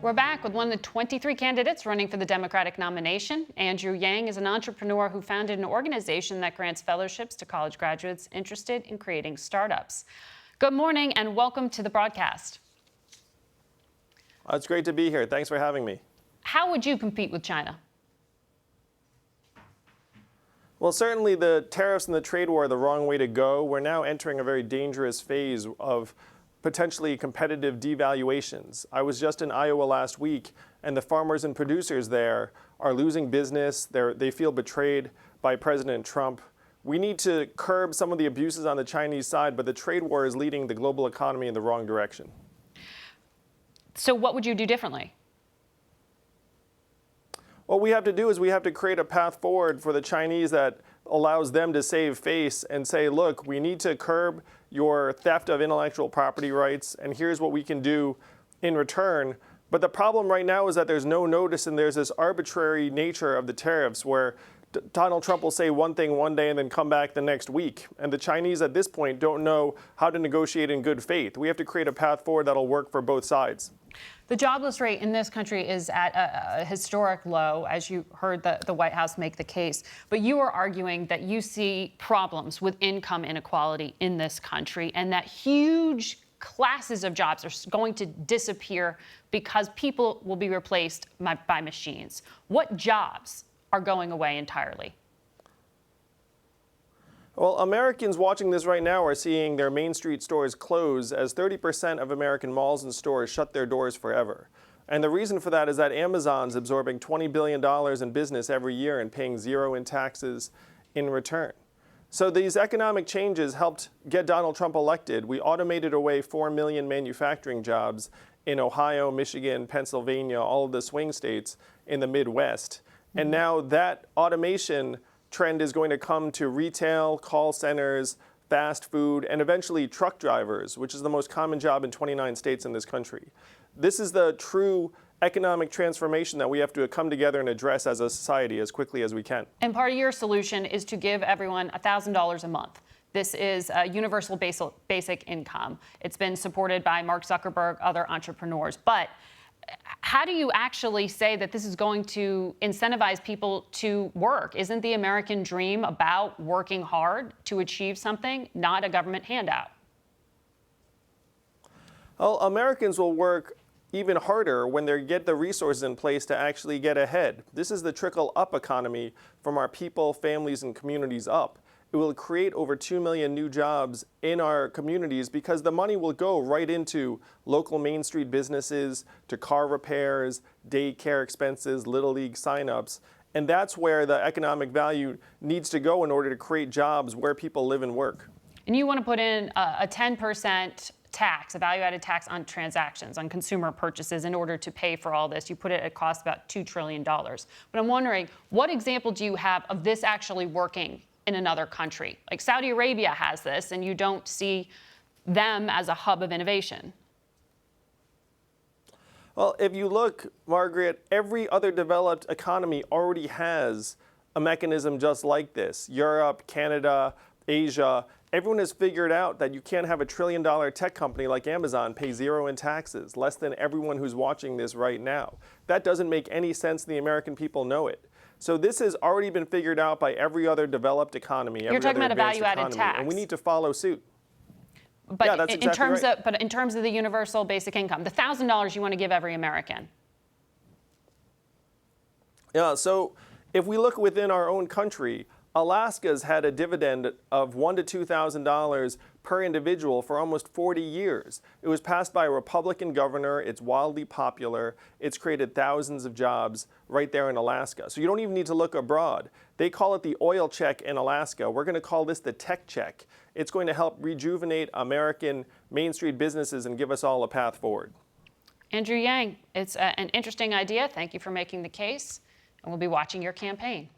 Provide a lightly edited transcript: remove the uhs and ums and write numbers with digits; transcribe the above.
We're back with one of the 23 candidates running for the Democratic nomination. Andrew Yang is an entrepreneur who founded an organization that grants fellowships to college graduates interested in creating startups. Good morning and welcome to the broadcast. It's great to be here. Thanks for having me. How would you compete with China? Well, certainly the tariffs and the trade war are the wrong way to go. We're now entering a very dangerous phase of potentially competitive devaluations. I was just in Iowa last week, and the farmers and producers there are losing business. They feel betrayed by President Trump. We need to curb some of the abuses on the Chinese side, but the trade war is leading the global economy in the wrong direction. So what would you do differently? What we have to do is we have to create a path forward for the Chinese that allows them to save face and say, look, we need to curb your theft of intellectual property rights, and here's what we can do in return. But the problem right now is that there's no notice, and there's this arbitrary nature of the tariffs where Donald Trump will say one thing one day and then come back the next week. And the Chinese at this point don't know how to negotiate in good faith. We have to create a path forward that'll work for both sides. The jobless rate in this country is at a historic low, as you heard the White House make the case. But you are arguing that you see problems with income inequality in this country and that huge classes of jobs are going to disappear because people will be replaced by machines. What jobs are going away entirely? Well, Americans watching this right now are seeing their Main Street stores close as 30% of American malls and stores shut their doors forever. And the reason for that is that Amazon's absorbing $20 billion in business every year and paying zero in taxes in return. So these economic changes helped get Donald Trump elected. We automated away 4 million manufacturing jobs in Ohio, Michigan, Pennsylvania, all of the swing states in the Midwest. And now that automation trend is going to come to retail, call centers, fast food, and eventually truck drivers, which is the most common job in 29 states in this country. This is the true economic transformation that we have to come together and address as a society as quickly as we can. And part of your solution is to give everyone $1,000 a month. This is a universal basic income. It's been supported by Mark Zuckerberg, other entrepreneurs. But how do you actually say that this is going to incentivize people to work? Isn't the American dream about working hard to achieve something, not a government handout? Well, Americans will work even harder when they get the resources in place to actually get ahead. This is the trickle-up economy from our people, families, and communities up. It will create over 2 million new jobs in our communities because the money will go right into local Main Street businesses, to car repairs, daycare expenses, Little League signups. And that's where the economic value needs to go in order to create jobs where people live and work. And you want to put in a 10% tax, a value-added tax on transactions, on consumer purchases in order to pay for all this. You put it at cost about $2 trillion. But I'm wondering, what example do you have of this actually working in another country? Like Saudi Arabia has this, and you don't see them as a hub of innovation. Well, if you look, Margaret, every other developed economy already has a mechanism just like this. Europe, Canada, Asia, everyone has figured out that you can't have a trillion-dollar tech company like Amazon pay zero in taxes, less than everyone who's watching this right now. That doesn't make any sense, and the American people know it. So this has already been figured out by every other developed economy, every You're talking other about a advanced value-added economy, tax. and we need to follow suit. But yeah, that's exactly right. But in terms of the universal basic income, the $1,000 you want to give every American. Yeah, so if we look within our own country, Alaska's had a dividend of $1,000 to $2,000 per individual for almost 40 years. It was passed by a Republican governor. It's wildly popular. It's created thousands of jobs right there in Alaska. So you don't even need to look abroad. They call it the oil check in Alaska. We're going to call this the tech check. It's going to help rejuvenate American Main Street businesses and give us all a path forward. Andrew Yang, it's an interesting idea. Thank you for making the case, and we'll be watching your campaign.